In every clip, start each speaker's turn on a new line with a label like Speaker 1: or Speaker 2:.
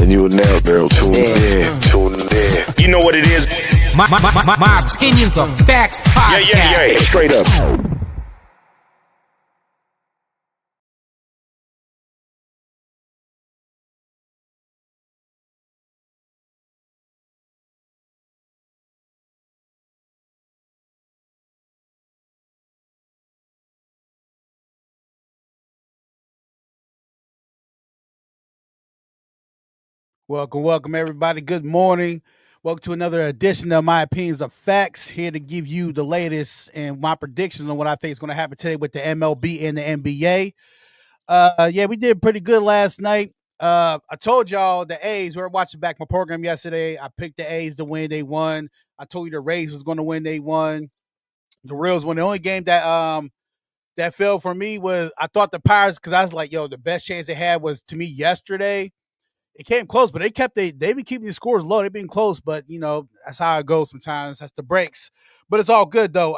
Speaker 1: And you will now barrel tune in.
Speaker 2: You know what it is.
Speaker 3: My opinions are facts podcast.
Speaker 2: Yeah.
Speaker 1: Straight up.
Speaker 4: Welcome, everybody. Good morning. Welcome to another edition of My Opinions of Facts. Here to give you the latest and my predictions on what I think is going to happen today with the MLB and the NBA. We did pretty good last night. I told y'all the A's. We were watching back my program yesterday. I picked the A's to win. They won. I told you the Rays was going to win. They won. The Reals won. The only game that fell for me was I thought the Pirates, because I was like, the best chance they had was to me yesterday. It came close, but they been keeping the scores low. They've been close, but that's how it goes sometimes. That's the breaks. But it's all good though.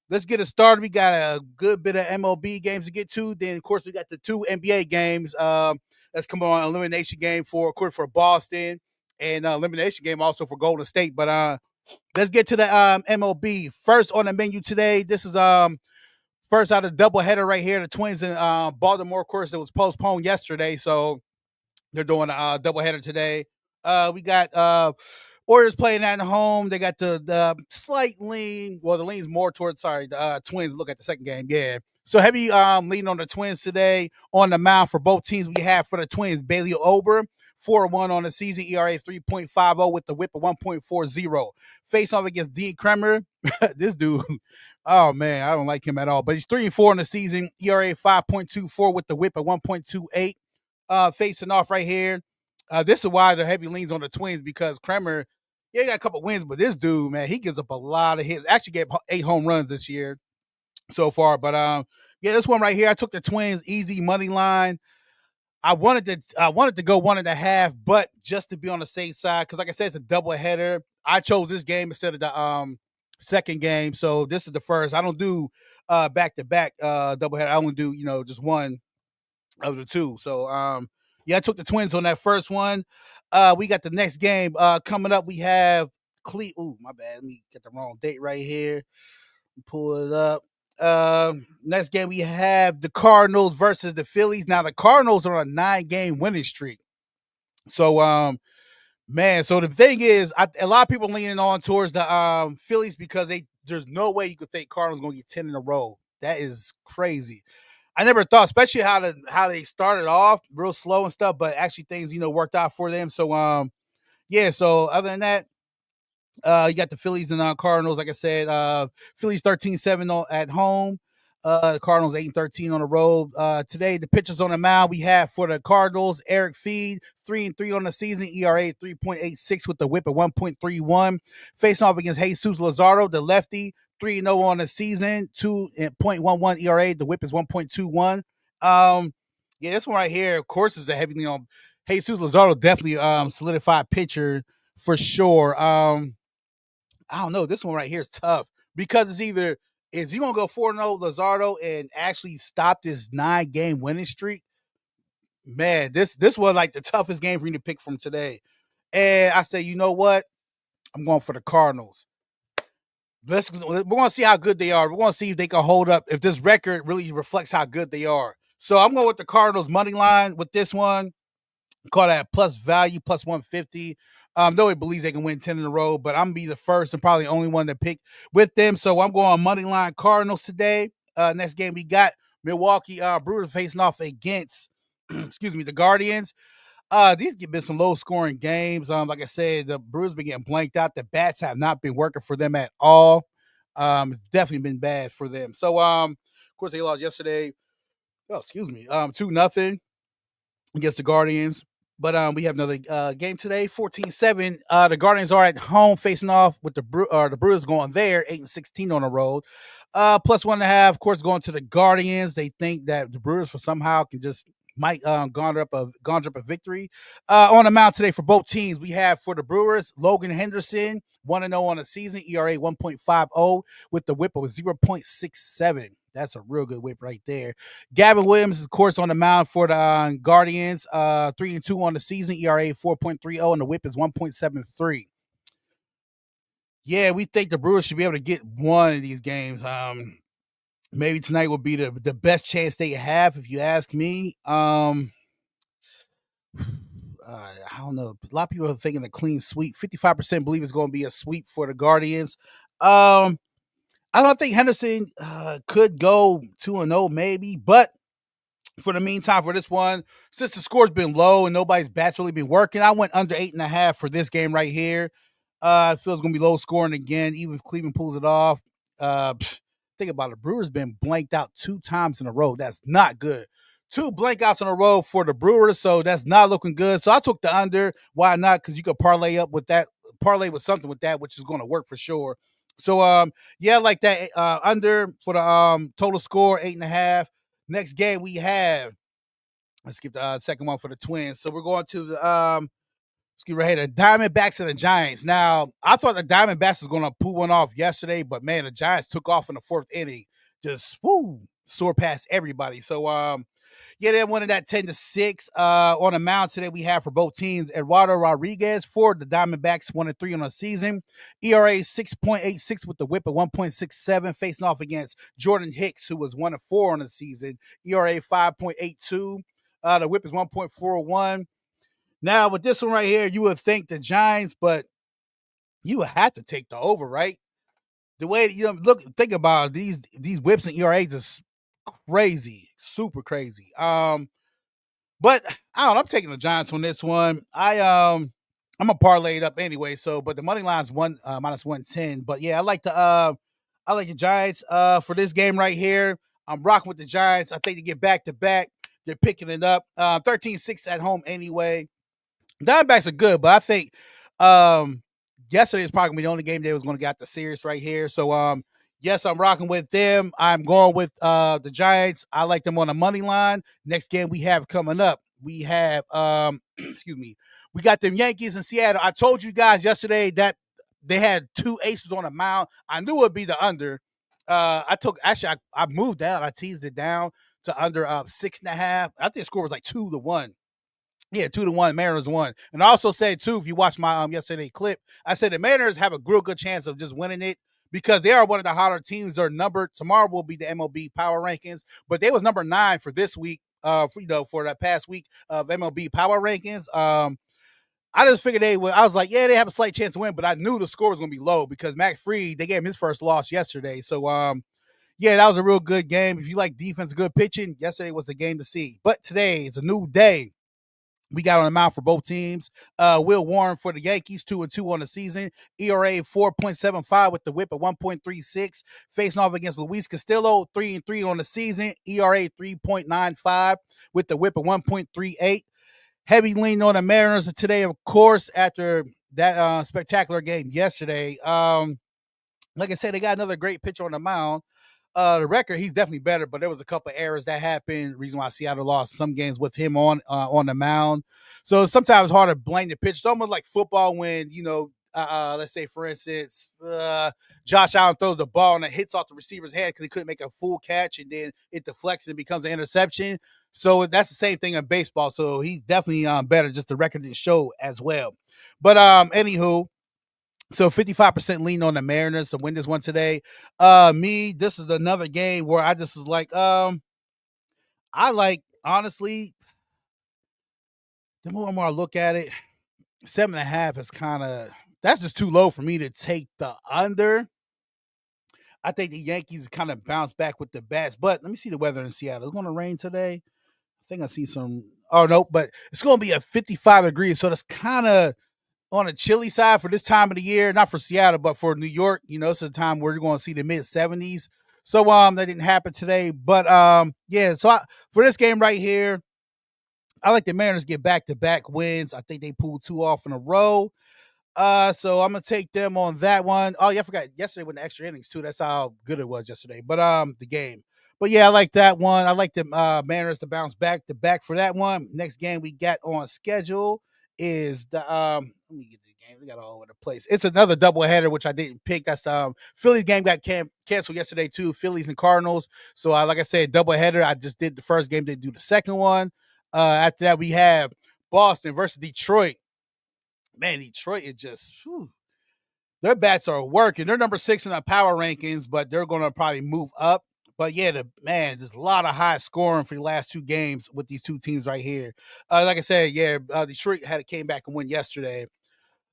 Speaker 4: Let's get it started. We got a good bit of MLB games to get to. Then of course we got the two NBA games. That's coming on, elimination game for Boston, and elimination game also for Golden State. But let's get to the MLB. First on the menu today. This is first out of the doubleheader right here. The Twins in Baltimore. Of course, it was postponed yesterday, so they're doing a doubleheader today. We got Warriors playing at home. They got the slight lean. Well, the lean's more towards the Twins. Look at the second game. Yeah. So heavy lean on the Twins today. On the mound for both teams, we have for the Twins, Bailey Ober, 4-1 on the season, ERA 3.50 with the whip of 1.40. Face off against Dean Kremer. This dude, oh man, I don't like him at all. But he's 3-4 on the season, ERA 5.24 with the whip of 1.28. Facing off right here. This is why the heavy leans on the Twins, because Kremer, he got a couple wins, but this dude, man, he gives up a lot of hits. Actually gave 8 home runs this year so far. But this one right here, I took the Twins easy money line. I wanted to go 1.5, but just to be on the safe side, because like I said, it's a double header. I chose this game instead of the second game, so this is the first. I don't do back-to-back double header. I only do just one of the two. So I took the Twins on that first one. We got the next game coming up. We have my bad. Let me get the wrong date right here. Pull it up. Next game we have the Cardinals versus the Phillies. Now the Cardinals are on a 9-game winning streak. So man, so the thing is, a lot of people leaning on towards the Phillies because there's no way you could think Cardinals going to get 10 in a row. That is crazy. I never thought, especially how they started off real slow and stuff, but actually things worked out for them. So So other than that, you got the Phillies and Cardinals. Like I said, Phillies 13-7 at home. The Cardinals 8-13 on the road. Today, the pitchers on the mound we have for the Cardinals: Eric Feed, 3-3 on the season, ERA 3.86 with the whip at 1.31. Facing off against Jesus Luzardo, the lefty, 3-0 on the season, 2.11 ERA. The whip is 1.21. This one right here, of course, is a heavily on Jesus Luzardo. Definitely solidified pitcher for sure. I don't know. This one right here is tough because it's either is he gonna go 4-0 Luzardo and actually stop this 9-game winning streak? Man, this was like the toughest game for me to pick from today. And I say, you know what? I'm going for the Cardinals. We're gonna see how good they are. We're gonna see if they can hold up, if this record really reflects how good they are. So I'm going with the Cardinals money line with this one. Call that plus value, plus 150. Nobody believes they can win 10 in a row, but I'm going to be the first and probably the only one to pick with them. So I'm going money line Cardinals today. Next game we got Milwaukee Brewers facing off against, the Guardians. These have been some low-scoring games. Like I said, the Brewers been getting blanked out. The bats have not been working for them at all. It's definitely been bad for them. So, of course, they lost yesterday. 2-0 against the Guardians. But we have another game today, 14-7. The Guardians are at home facing off with the Brewers going there, 8-16 on the road. Plus 1.5, of course, going to the Guardians. They think that the Brewers might garner up a victory. On the mound today for both teams, we have for the Brewers, Logan Henderson, 1-0 on the season, ERA 1.50 with the whip of 0.67. That's a real good whip right there. Gavin Williams is, of course, on the mound for the Guardians. 3-2 on the season. ERA 4.30, and the whip is 1.73. Yeah, we think the Brewers should be able to get one of these games. Maybe tonight will be the best chance they have, if you ask me. I don't know. A lot of people are thinking a clean sweep. 55% believe it's going to be a sweep for the Guardians. I don't think Henderson could go 2-0 maybe, but for the meantime, for this one, since the score's been low and nobody's bats really been working, I went under 8.5 for this game right here. I feel it's going to be low scoring again, even if Cleveland pulls it off. Think about it. Brewers been blanked out 2 times in a row. That's not good. 2 blankouts in a row for the Brewers, so that's not looking good. So I took the under. Why not? Because you could parlay up with that, parlay with something with that, which is going to work for sure. So yeah, like that under for the total score 8.5. Next game we have. Let's skip the second one for the Twins. So we're going to the let's get right here. The Diamondbacks and the Giants. Now, I thought the Diamondbacks was going to pull one off yesterday, but man, the Giants took off in the 4th inning. Just soar past everybody. So yeah, they won that 10-6. On the mound today we have for both teams, Eduardo Rodriguez for the Diamondbacks, 1-3 on the season. ERA 6.86 with the whip at 1.67, facing off against Jordan Hicks, who was 1-4 on the season. ERA 5.82. The whip is 1.41. Now, with this one right here, you would think the Giants, but you would have to take the over, right? The way, think about it, these whips and ERAs is crazy, super crazy. But I don't know, I'm taking the Giants on this one. I'm a parlay it up anyway. So, but the money line's minus 110. But yeah, I like the Giants for this game right here. I'm rocking with the Giants. I think they get back to back. They're picking it up. 13-6 at home anyway. Diamondbacks are good, but I think yesterday is probably the only game they was going to get the series right here. So yes, I'm rocking with them. I'm going with the Giants. I like them on the money line. Next game we have coming up, we have excuse me, we got them Yankees in Seattle. I told you guys yesterday that they had 2 aces on the mound. I knew it would be the under. I moved down. I teased it down to under 6.5. I think the score was like 2-1. Yeah, 2-1. Mariners won. And I also said, too, if you watch my yesterday clip, I said the Mariners have a real good chance of just winning it because they are one of the hotter teams. They're numbered. Tomorrow will be the MLB Power Rankings, but they was number 9 for this week, for that past week of MLB Power Rankings. I just figured they would. I was like, yeah, they have a slight chance to win, but I knew the score was going to be low because Max Fried, they gave him his first loss yesterday. So, yeah, that was a real good game. If you like defense, good pitching, yesterday was the game to see. But today is a new day. We got on the mound for both teams. Will Warren for the Yankees, 2-2 on the season. ERA 4.75 with the whip at 1.36. Facing off against Luis Castillo, 3-3 on the season. ERA 3.95 with the whip at 1.38. Heavy lean on the Mariners today, of course, after that spectacular game yesterday. Like I said, they got another great pitcher on the mound. The record, he's definitely better, but there was a couple of errors that happened. Reason why Seattle lost some games with him on the mound. So sometimes it's hard to blame the pitch. It's almost like football when, let's say, for instance, Josh Allen throws the ball and it hits off the receiver's head because he couldn't make a full catch, and then it deflects and it becomes an interception. So that's the same thing in baseball. So he's definitely better. Just the record didn't show as well. But anywho, so 55% lean on the Mariners to win this one today. This is another game where I just was like, I like, honestly, the more and more I look at it, 7.5 is that's just too low for me to take the under. I think the Yankees kind of bounce back with the bats, but let me see the weather in Seattle. It's going to rain today. I think I see some, no, but it's going to be a 55 degrees. So that's kind of on a chilly side for this time of the year, not for Seattle, but for New York. It's a time where you're going to see the mid 70s. So that didn't happen today. But yeah, so for this game right here, I like the Mariners get back-to-back wins. I think they pulled 2 off in a row. So I'm gonna take them on that one. Oh yeah, I forgot yesterday with the extra innings too. That's how good it was yesterday. But the game. But yeah, I like that one. I like the Mariners to bounce back to back for that one. Next game we got on schedule is the let me get the game. We got all over the place. It's another doubleheader, which I didn't pick. That's Phillies game got canceled yesterday too. Phillies and Cardinals. So like I said, doubleheader. I just did the first game, didn't do the second one. After that, we have Boston versus Detroit. Man, Detroit is just their bats are working. They're number 6 in the power rankings, but they're going to probably move up. But yeah, there's a lot of high scoring for the last 2 games with these 2 teams right here. Like I said, Detroit came back and won yesterday.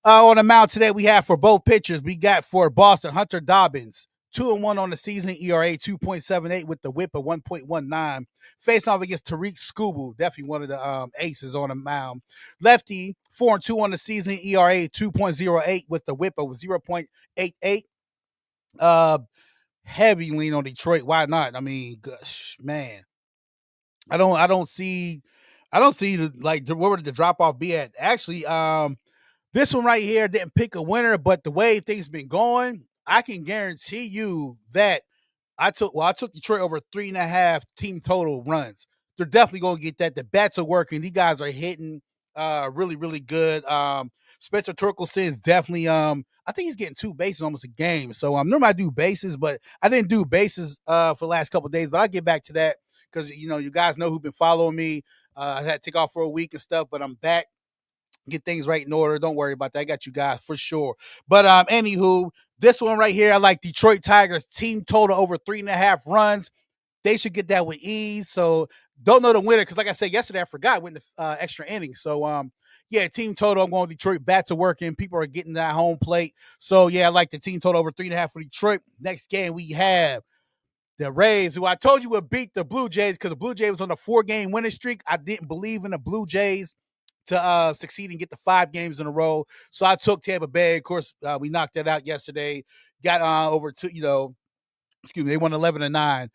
Speaker 4: On the mound today, we have for both pitchers, we got for Boston, Hunter Dobbins, 2-1 on the season, ERA 2.78 with the whip of 1.19. Face off against Tariq Skubal, definitely one of the aces on the mound. Lefty, 4-2 on the season, ERA 2.08 with the whip of 0.88. Heavy lean on Detroit. Why not? I mean, gosh, man, I don't see where would the drop off be at? Actually, this one right here didn't pick a winner, but the way things been going, I can guarantee you that I took Detroit over 3.5 team total runs. They're definitely going to get that. The bats are working. These guys are hitting really, really good. Spencer Torkelson is definitely I think he's getting 2 bases almost a game. So normally I do bases, but I didn't do bases for the last couple of days. But I'll get back to that because you guys know who've been following me. I had to take off for a week and stuff, but I'm back. Get things right in order. Don't worry about that. I got you guys for sure. But anywho, this one right here, I like Detroit Tigers team total over 3.5 runs. They should get that with ease. So don't know the winner because, like I said yesterday, I forgot when the extra inning. So team total. I'm going Detroit. Bats are working. People are getting that home plate. So I like the team total over 3.5 for Detroit. Next game we have the Rays, who I told you would beat the Blue Jays because the Blue Jays was on a 4-game winning streak. I didn't believe in the Blue Jays to succeed and get the 5 games in a row. So I took Tampa Bay. Of course, we knocked that out yesterday. Got over to, they won 11-9.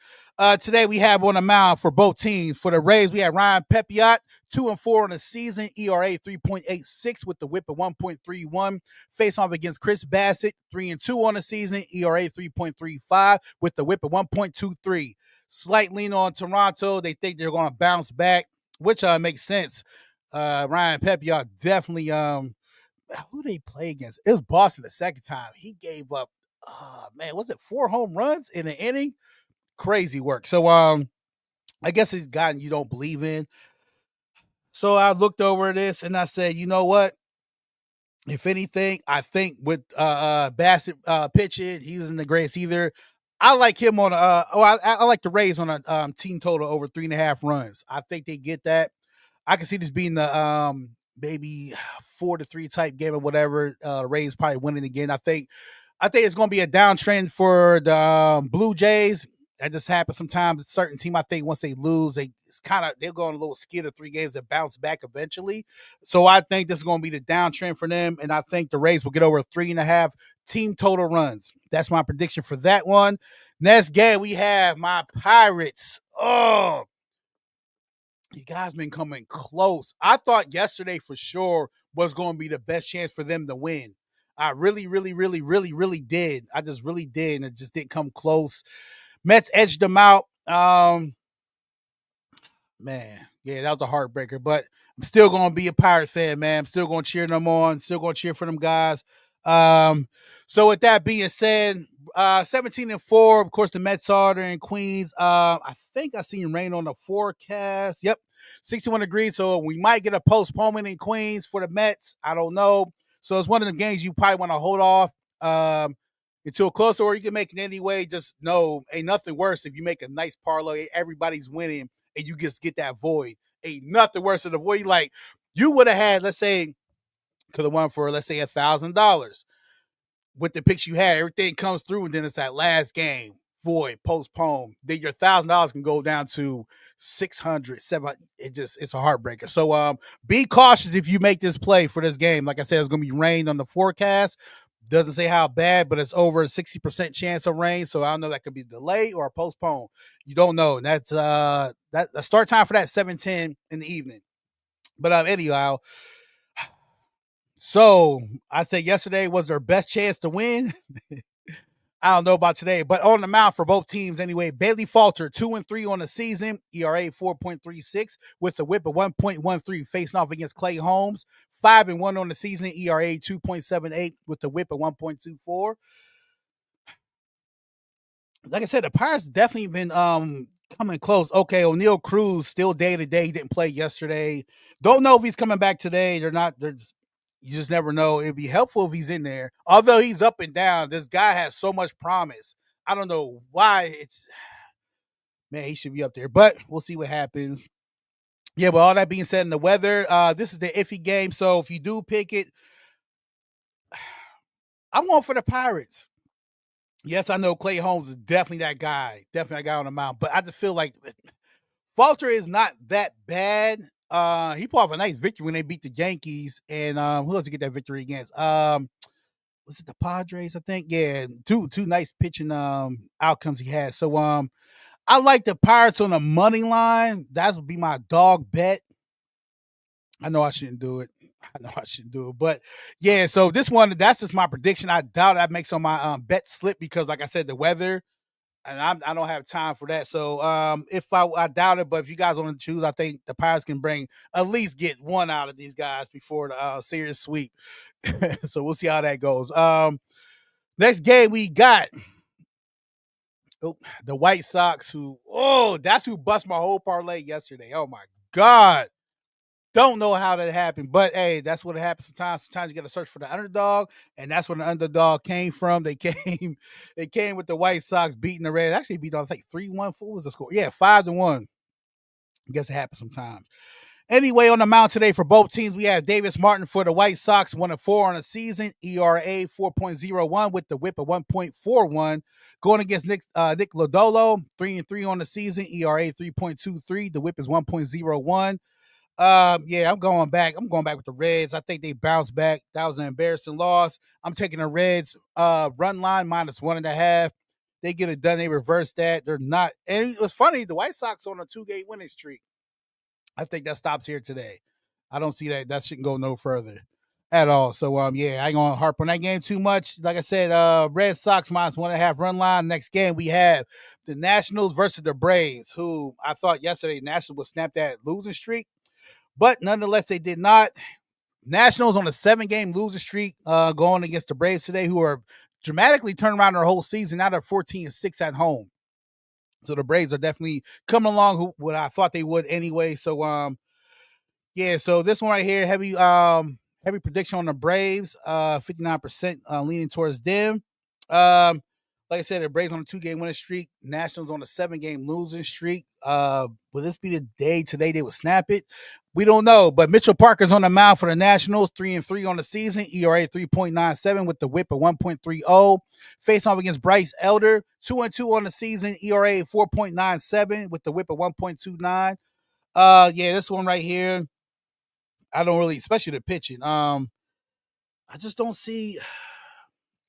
Speaker 4: Today we have on the mound for both teams. For the Rays, we have Ryan Pepiot, 2-4 on the season, ERA 3.86 with the whip of 1.31. Face off against Chris Bassett, 3-2 on the season, ERA 3.35 with the whip of 1.23. Slight lean on Toronto. They think they're going to bounce back, which makes sense. Ryan Pepiot definitely who they play against? It was Boston the second time. He gave up was it 4 home runs in an inning? Crazy work. So I guess it's gotten you don't believe in. So I looked over this and I said, you know what? If anything, I think with Bassett pitching, he isn't the greatest either. I like him on I like the Rays on a team total over 3.5 runs. I think they get that. I can see this being the maybe 4-3 type game or whatever. Rays probably winning again. I think it's going to be a downtrend for the Blue Jays. That just happens sometimes. A certain team, I think, once they lose, they'll go on a little skid of 3 games and bounce back eventually. So I think this is going to be the downtrend for them, and I think the Rays will get over 3.5 team total runs. That's my prediction for that one. Next game, we have my Pirates. Oh, you guys been coming close. I thought yesterday for sure was going to be the best chance for them to win. I really, really, really, really, really did. I just really did, and it just didn't come close. Mets edged them out. Man, that was a heartbreaker, but I'm still going to be a Pirate fan, man. I'm still going to cheer them on. Still going to cheer for them guys. So with that being said, 17-4, of course, the Mets are there in Queens. I think I seen rain on the forecast. Yep, 61 degrees. So we might get a postponement in Queens for the Mets. I don't know. So it's one of the games you probably want to hold off until closer, or you can make it anyway. Just know, ain't nothing worse if you make a nice parlay, everybody's winning, and you just get that void. Ain't nothing worse than the void. Like, you would have had, let's say, could have won for, let's say, $1,000. With the picks you had, everything comes through, and then it's that last game, void, postponed. Then your $1,000 can go down to 600, 700. It's a heartbreaker. So be cautious if you make this play for this game. Like I said, it's going to be rain on the forecast. Doesn't say how bad, but it's over a 60% chance of rain. So I don't know, that could be delayed or postponed. You don't know. And that's the start time for that 7:10 in the evening. But anyhow, so I said yesterday was their best chance to win. I don't know about today, but on the mound for both teams anyway. Bailey Falter, 2-3 on the season, ERA 4.36 with a whip of 1.13, facing off against Clay Holmes, 5-1 on the season, ERA 2.78 with the whip at 1.24. Like I said, the Pirates definitely been coming close. Okay, O'Neal Cruz still day to day. He didn't play yesterday. Don't know if he's coming back today. They're not. You just never know. It'd be helpful if he's in there. Although he's up and down, this guy has so much promise. I don't know why man, he should be up there, but we'll see what happens. Yeah, but all that being said, in the weather, this is the iffy game. So if you do pick it, I'm going for the Pirates. Yes, I know Clay Holmes is definitely that guy on the mound, but I just feel like Falter is not that bad. He pulled off a nice victory when they beat the Yankees, and who else to get that victory against? Was it the Padres? I think. Yeah, two nice pitching outcomes he had. So I like the Pirates on the money line. That would be my dog bet. I know I shouldn't do it. But yeah, so this one, that's just my prediction. I doubt that makes on my bet slip because, like I said, the weather, and I don't have time for that. So if I doubt it, but if you guys want to choose, I think the Pirates can at least get one out of these guys before the series sweep. So we'll see how that goes. Next game we got the White Sox, that's who bust my whole parlay yesterday. Oh my God. Don't know how that happened, but hey, that's what happens sometimes. Sometimes you got to search for the underdog, and that's where the underdog came from. They came with the White Sox beating the Reds. Actually beat on, I think 3-1. What was the score? Yeah, 5-1. I guess it happens sometimes. Anyway, on the mound today for both teams, we have Davis Martin for the White Sox, 1-4 on the season, ERA 4.01 with the whip of 1.41. Going against Nick Lodolo, 3-3 on the season, ERA 3.23. The whip is 1.01. Yeah, I'm going back with the Reds. I think they bounced back. That was an embarrassing loss. I'm taking the Reds run line -1.5. They get it done. They reverse that. They're not. And it was funny. The White Sox on a 2-game winning streak. I think that stops here today. I don't see that shouldn't go no further at all. So yeah, I ain't gonna harp on that game too much. Like I said, Red Sox -1.5 run line. Next game we have the Nationals versus the Braves, who I thought yesterday Nationals would snap that losing streak. But nonetheless, they did not. Nationals on a 7-game losing streak going against the Braves today, who are dramatically turning around their whole season. Now they're 14-6 at home. So the Braves are definitely coming along what I thought they would anyway. So yeah, so this one right here, heavy prediction on the Braves, 59% leaning towards them. Like I said, the Braves on a 2-game winning streak, Nationals on a 7-game losing streak. Will this be the day today they will snap it? We don't know, but Mitchell Parker's on the mound for the Nationals, 3-3 on the season, ERA 3.97 with the whip of 1.30. Face off against Bryce Elder, 2-2 on the season, ERA 4.97 with the whip of 1.29. Yeah, this one right here, I don't really, especially the pitching. I just don't see.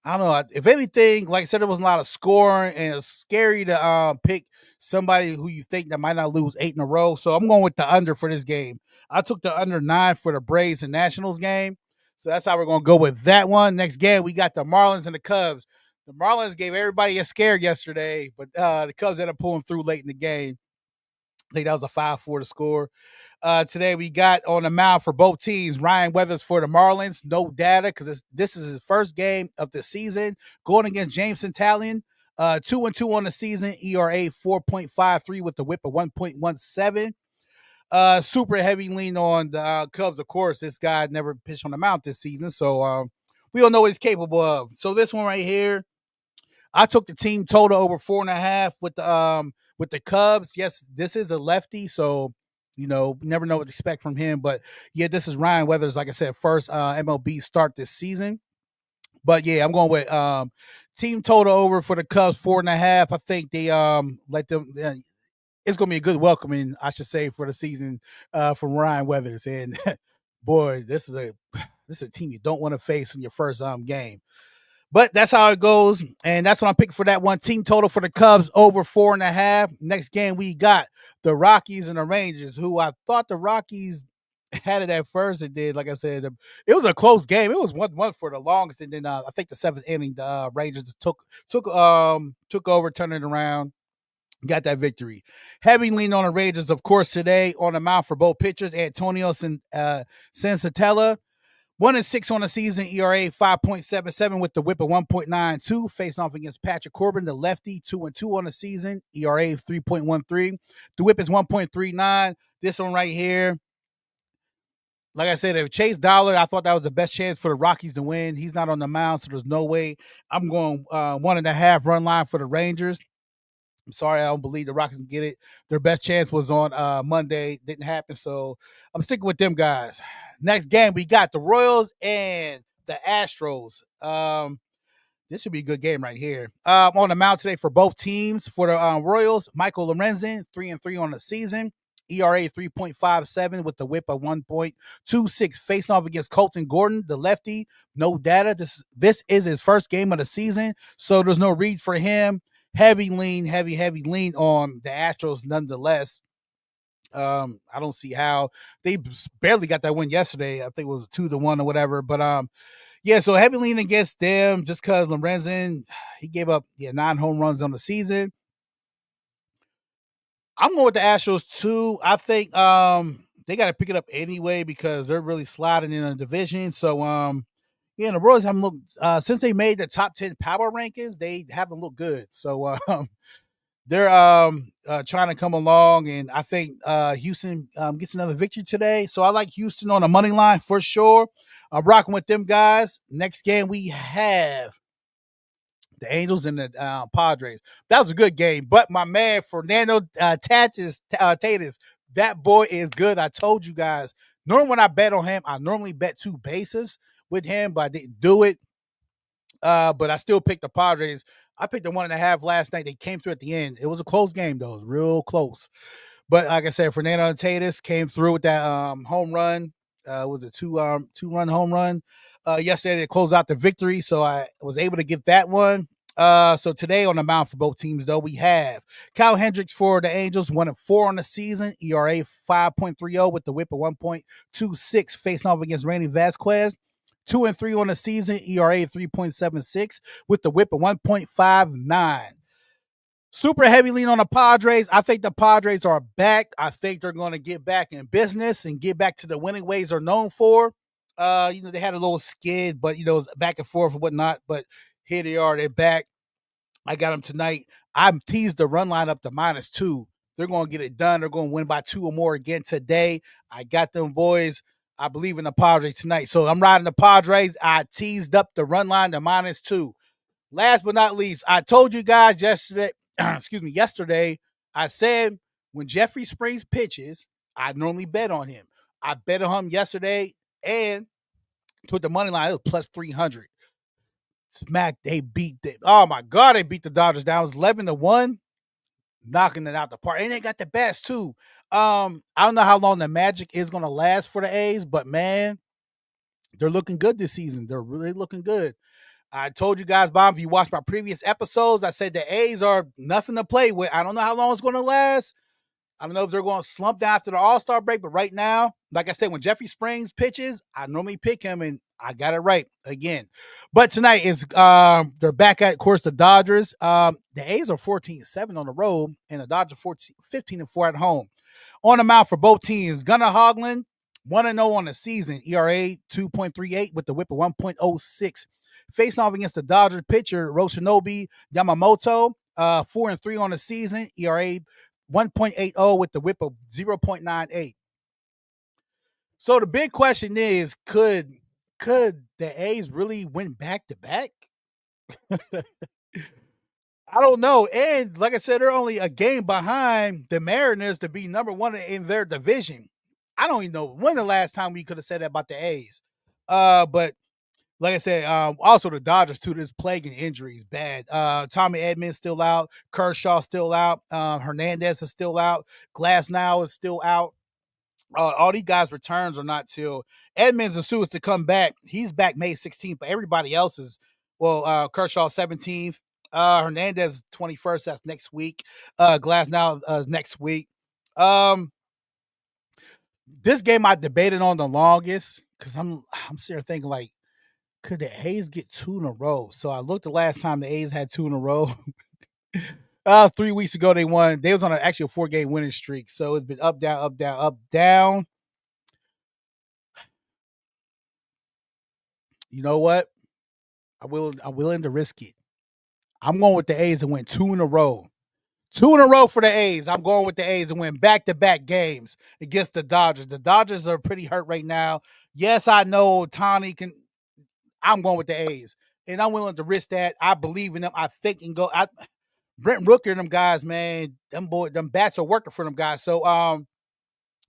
Speaker 4: I don't know. If anything, like I said, there was a lot of scoring, and it's scary to pick somebody who you think that might not lose 8 in a row. So I'm going with the under for this game. I took the under 9 for the Braves and Nationals game. So that's how we're going to go with that one. Next game, we got the Marlins and the Cubs. The Marlins gave everybody a scare yesterday, but the Cubs ended up pulling through late in the game. I think that was a 5-4 to score. Today we got on the mound for both teams, Ryan Weathers for the Marlins. No data because this is his first game of the season going against James Italian. 2-2 on the season, ERA 4.53 with the whip of 1.17. Super heavy lean on the Cubs, of course. This guy never pitched on the mound this season, so we don't know what he's capable of. So this one right here, I took the team total over 4.5 with the Cubs. Yes, this is a lefty, so never know what to expect from him. But yeah, this is Ryan Weathers, like I said, first MLB start this season. But yeah, I'm going with team total over for the Cubs 4.5. I think they let them. It's going to be a good welcoming, I should say, for the season from Ryan Weathers. And boy, this is a team you don't want to face in your first game. But that's how it goes, and that's what I'm picking for that one. Team total for the Cubs over 4.5. Next game we got the Rockies and the Rangers, who I thought the Rockies had it at first. It did, like I said, it was a close game. It was 1-1 for the longest, and then I think the 7th inning, the Rangers took over, turning it around. Got that victory. Heavy lean on the Rangers, of course, today on the mound for both pitchers. Antonio Sensatella, 1-6 on the season, ERA 5.77 with the whip of 1.92. Facing off against Patrick Corbin, the lefty, 2-2 on the season, ERA 3.13. The whip is 1.39. This one right here, like I said, if Chase Dollar, I thought that was the best chance for the Rockies to win. He's not on the mound, so there's no way. I'm going 1.5 run line for the Rangers. I'm sorry, I don't believe the Rockies can get it. Their best chance was on Monday. Didn't happen, so I'm sticking with them guys. Next game, we got the Royals and the Astros. This should be a good game right here. On the mound today for both teams. For the Royals, Michael Lorenzen, 3-3 on the season. ERA 3.57 with the whip of 1.26. Facing off against Colton Gordon, the lefty. No data. This is his first game of the season, so there's no read for him. Heavy lean on the Astros nonetheless. I don't see how they barely got that win yesterday. I think it was 2-1 or whatever. But yeah, so heavy lean against them just because Lorenzen, he gave up 9 home runs on the season. I'm going with the Astros too. I think they got to pick it up anyway because they're really sliding in the division. So the Royals haven't looked since they made the top 10 power rankings, they haven't looked good. So they're trying to come along, and I think Houston gets another victory today. So I like Houston on the money line for sure. I'm rocking with them guys. Next game we have the Angels and the Padres. That was a good game, but my man Fernando Tatis, that boy is good. I told you guys. Normally when I bet on him, I normally bet 2 bases with him, but I didn't do it. But I still picked the Padres. I picked the 1.5 last night. They came through at the end. It was a close game, though. It was real close. But like I said, Fernando Tatis came through with that home run. Was a 2-run home run yesterday to close out the victory. So I was able to get that one. So today on the mound for both teams, though, we have Kyle Hendricks for the Angels, 1-4 on the season, ERA 5.30 with the whip of 1.26, facing off against Randy Vasquez. 2-3 on the season, ERA 3.76 with the whip of 1.59. Super heavy lean on the Padres. I think the Padres are back. I think they're going to get back in business and get back to the winning ways they're known for. They had a little skid, but it was back and forth and whatnot. But here they are. They're back. I got them tonight. I teased the run line up to -2. They're going to get it done. They're going to win by 2 or more again today. I got them boys. I believe in the Padres tonight. So I'm riding the Padres. I teased up the run line to -2. Last but not least, I told you guys yesterday, yesterday, I said when Jeffrey Springs pitches, I normally bet on him. I bet on him yesterday and put the money line, it was plus 300. Smack, they beat them. Oh my God, they beat the Dodgers down. It was 11-1, knocking it out the park. And they got the best too. I don't know how long the magic is going to last for the A's, but man, they're looking good this season. They're really looking good. I told you guys, Bob, if you watched my previous episodes, I said the A's are nothing to play with. I don't know how long it's going to last. I don't know if they're going to slump down after the All-Star break, but right now, like I said, when Jeffrey Springs pitches, I normally pick him, and I got it right again. But tonight is they're back at, of course, the Dodgers. The A's are 14-7 on the road, and the Dodgers are 15-4 at home. On the mound for both teams, Gunnar Hoglund, 1-0 on the season, ERA 2.38 with the whip of 1.06. Facing off against the Dodgers pitcher, Yoshinobu Yamamoto, 4-3 on the season, ERA 1.80 with the whip of 0.98. So the big question is, could the A's really win back-to-back? I don't know. And like I said, they're only a game behind the Mariners to be number 1 in their division. I don't even know when the last time we could have said that about the A's. But like I said, also the Dodgers too. This plaguing injuries bad. Tommy Edmonds still out. Kershaw still out. Hernandez is still out. Glasnow is still out. All these guys' returns are not till Edmonds as soon as to come back. He's back May 16th, but everybody else is Kershaw 17th. Hernandez 21st. That's next week. Glasnow is next week. This game I debated on the longest because I'm sitting there thinking like, could the A's get 2 in a row? So I looked the last time the A's had 2 in a row. 3 weeks ago they won. They was on actually a 4-game winning streak. So it's been up, down, up, down, up, down. you know what? I'm willing to risk it. I'm going with the A's and win 2 in a row. 2 in a row for the A's. I'm going with the A's and win back-to-back games against the Dodgers. The Dodgers are pretty hurt right now. Yes, I know Tani can. I'm going with the A's, and I'm willing to risk that. I believe in them. I think and go. Brent Rooker and them guys, man, them bats are working for them guys. So,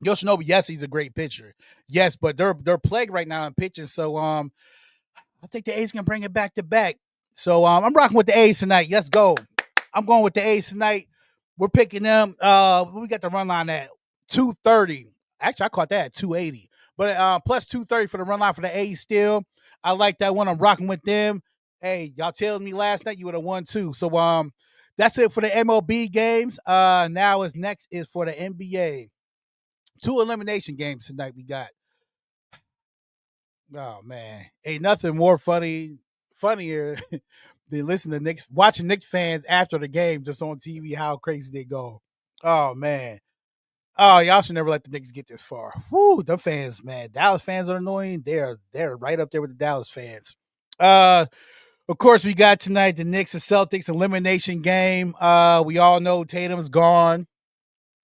Speaker 4: Yoshinobu, yes, he's a great pitcher. Yes, but they're plagued right now in pitching. So, I think the A's can bring it back to back. So, I'm rocking with the A's tonight. Let's go. I'm going with the A's tonight. We're picking them. We got the run line at 230. Actually, I caught that at 280. But plus 230 for the run line for the A's still. I like that one. I'm rocking with them. Hey, y'all told me last night you would have won too. So that's it for the MLB games. Now is next is for the NBA. 2 elimination games tonight we got. Oh man. Ain't nothing more funnier than listening to Knicks, watching Knicks fans after the game just on TV, how crazy they go. Oh man. Oh, y'all should never let the Knicks get this far. Woo, the fans, man. Dallas fans are annoying. They're right up there with the Dallas fans. Of course, we got tonight the Knicks and Celtics elimination game. We all know Tatum's gone.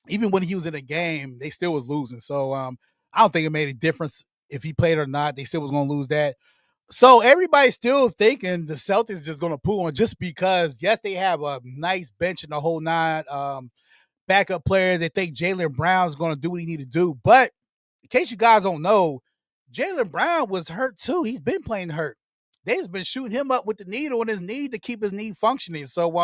Speaker 4: Even when he was in a game, they still was losing. So I don't think it made a difference if he played or not. They still was going to lose that. So everybody's still thinking the Celtics just going to pull on just because, yes, they have a nice bench and the whole nine. Backup players. They think Jaylen Brown's going to do what he need to do. But in case you guys don't know, Jaylen Brown was hurt too. He's been playing hurt. They've been shooting him up with the needle in his knee to keep his knee functioning. So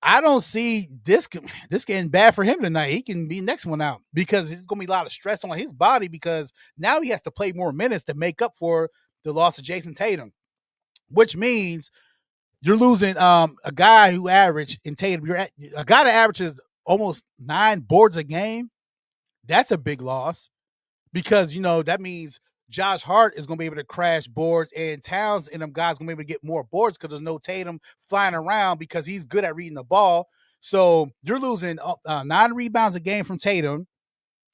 Speaker 4: I don't see this getting bad for him tonight. He can be next one out because it's going to be a lot of stress on his body because now he has to play more minutes to make up for the loss of Jason Tatum, which means you're losing a guy who averaged in Tatum. A guy that averages almost 9 boards a game. That's a big loss because, that means Josh Hart is going to be able to crash boards and Towns and them guys going to be able to get more boards because there's no Tatum flying around because he's good at reading the ball. So you're losing 9 rebounds a game from Tatum.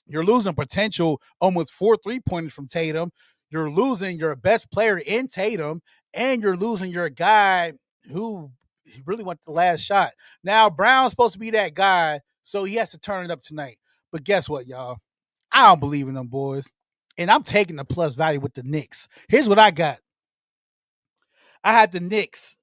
Speaker 4: You're losing potential almost 4 3-pointers from Tatum. You're losing your best player in Tatum, and you're losing your guy who really went the last shot. Now, Brown's supposed to be that guy, so he has to turn it up tonight. But guess what, y'all? I don't believe in them boys. And I'm taking the plus value with the Knicks. Here's what I got. I had the Knicks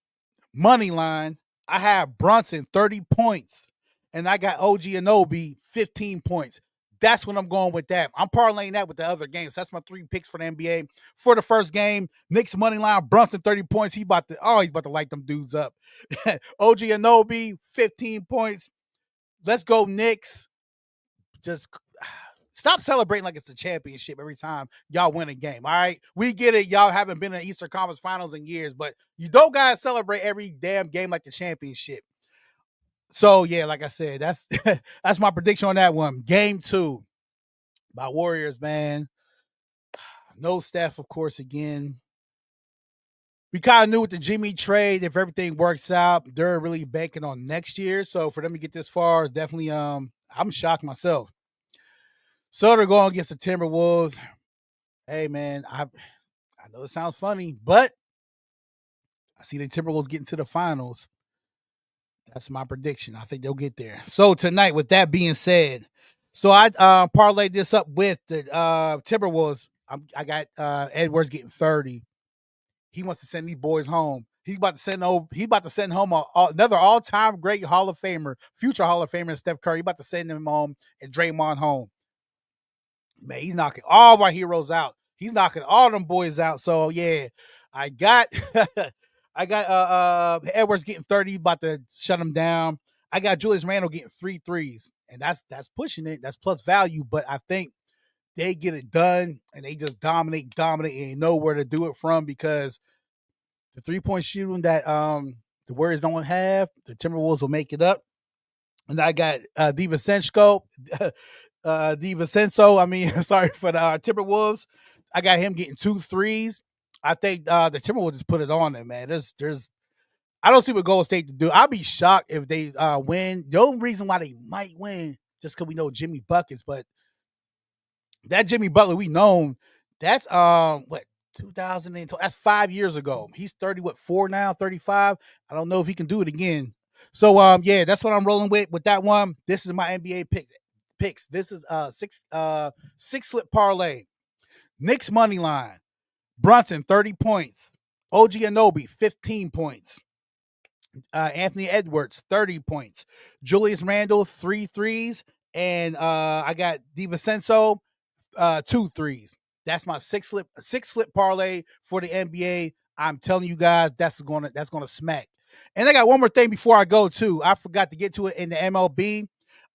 Speaker 4: money line. I have Brunson 30 points. And I got OG Anunoby 15 points. That's what I'm going with that. I'm parlaying that with the other games. That's my 3 picks for the NBA. For the first game, Knicks money line, Brunson 30 points. He's about to light them dudes up. OG Anunoby 15 points. Let's go Knicks. Just stop celebrating like it's the championship every time y'all win a game. All right, we get it. Y'all haven't been in the Eastern Conference Finals in years, but you don't guys celebrate every damn game like the championship. So yeah, like I said, that's that's my prediction on that one. Game 2 by Warriors, man. No Steph, of course. Again, we kind of knew with the Jimmy trade, if everything works out, they're really banking on next year. So for them to get this far, definitely, I'm shocked myself. So they're going against the Timberwolves. Hey man, I know it sounds funny, but I see the Timberwolves getting to the finals. That's my prediction. I think they'll get there. So tonight, with that being said, so I parlayed this up with the Timberwolves. I got Edwards getting 30. He wants to send these boys home. He's about to send home another all-time great Hall of Famer, future Hall of Famer, Steph Curry. He's about to send him home and Draymond home. Man, he's knocking all of our heroes out. He's knocking all them boys out. So yeah, I got Edwards getting 30, about to shut him down. I got Julius Randle getting 3 threes, and that's pushing it. That's plus value, but I think they get it done and they just dominate, and know where to do it from because the 3-point shooting that the Warriors don't have, the Timberwolves will make it up. And I got DiVincenzo. Sorry for the Timberwolves. I got him getting 2 threes. I think the Timberwolves just put it on them, man. I don't see what Golden State to do. I'll be shocked if they win. The only reason why they might win just because we know Jimmy buckets, but that Jimmy Butler we known, that's 2012. That's 5 years ago. He's 34 now, 35. I don't know if he can do it again. So yeah, that's what I'm rolling with that one. This is my NBA picks. This is six slip parlay. Knicks money line. Brunson 30 points. OG Anunoby 15 points. Anthony Edwards 30 points. Julius Randle 3 threes, and I got DiVincenzo 2 threes. That's my six slip parlay for the NBA. I'm telling you guys, that's gonna smack. And I got one more thing before I go too. I forgot to get to it in the MLB.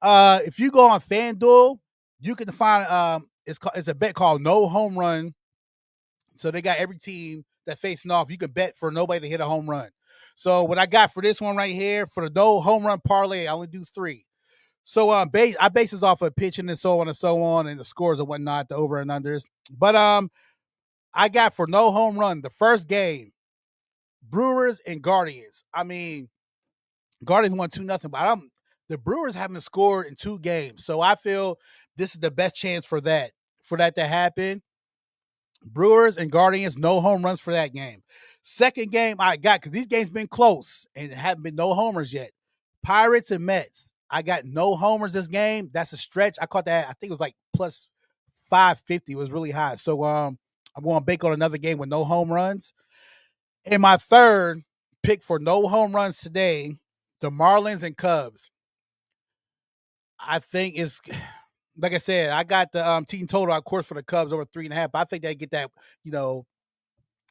Speaker 4: If you go on FanDuel, you can find it's a bet called No Home Run. So they got every team that facing off. You can bet for nobody to hit a home run. So what I got for this one right here, for the no home run parlay, I only do 3. So I base this off of pitching and so on, and the scores and whatnot, the over and unders. But I got for no home run the first game, Brewers and Guardians. I mean, Guardians won 2-0, but the Brewers haven't scored in 2 games, so I feel this is the best chance for that to happen. Brewers and Guardians, no home runs for that game. Second game I got, because these games been close and haven't been no homers yet. Pirates and Mets. I got no homers this game. That's a stretch. I caught that. I think it was like plus 550. It was really high. So I'm going to bake on another game with no home runs. And my third pick for no home runs today, the Marlins and Cubs. I think is, like I said, I got the team total, of course, for the Cubs over 3.5. But I think they get that,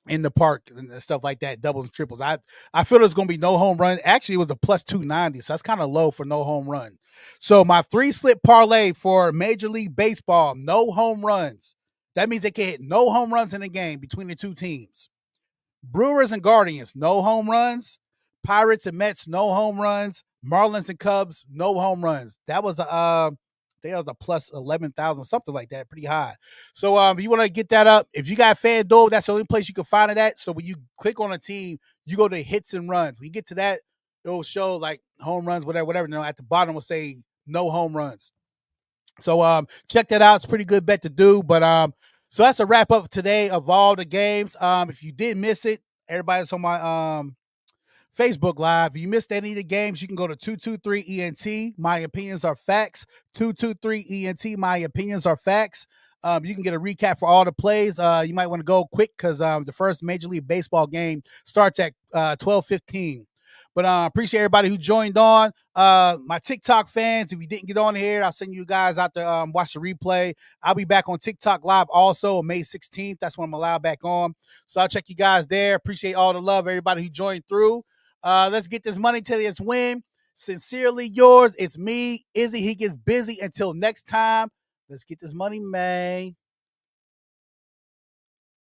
Speaker 4: in the park and stuff like that, doubles and triples. I feel there's going to be no home run. Actually, it was a plus 290, so that's kind of low for no home run. So my 3 slip parlay for Major League Baseball, no home runs. That means they can hit no home runs in the game between the 2 teams. Brewers and Guardians, no home runs. Pirates and Mets, no home runs. Marlins and Cubs, no home runs. That was a plus 11,000, something like that, pretty high. So you want to get that up. If you got FanDuel, that's the only place you can find it at. So when you click on a team, you go to hits and runs. When you get to that, it'll show like home runs, whatever. At the bottom will say no home runs. So check that out. It's a pretty good bet to do. But so that's a wrap up today of all the games. If you did miss it, everybody's on my Facebook Live. If you missed any of the games, you can go to 223 ENT. My opinions are facts. 223 ENT. My opinions are facts. You can get a recap for all the plays. You might want to go quick because the first Major League Baseball game starts at 12:15. But appreciate everybody who joined on. My TikTok fans, if you didn't get on here, I'll send you guys out to watch the replay. I'll be back on TikTok Live also on May 16th. That's when I'm allowed back on. So I'll check you guys there. Appreciate all the love, everybody who joined through. Let's get this money till this win. Sincerely yours. It's me, Izzy. He gets busy. Until next time, let's get this money, man.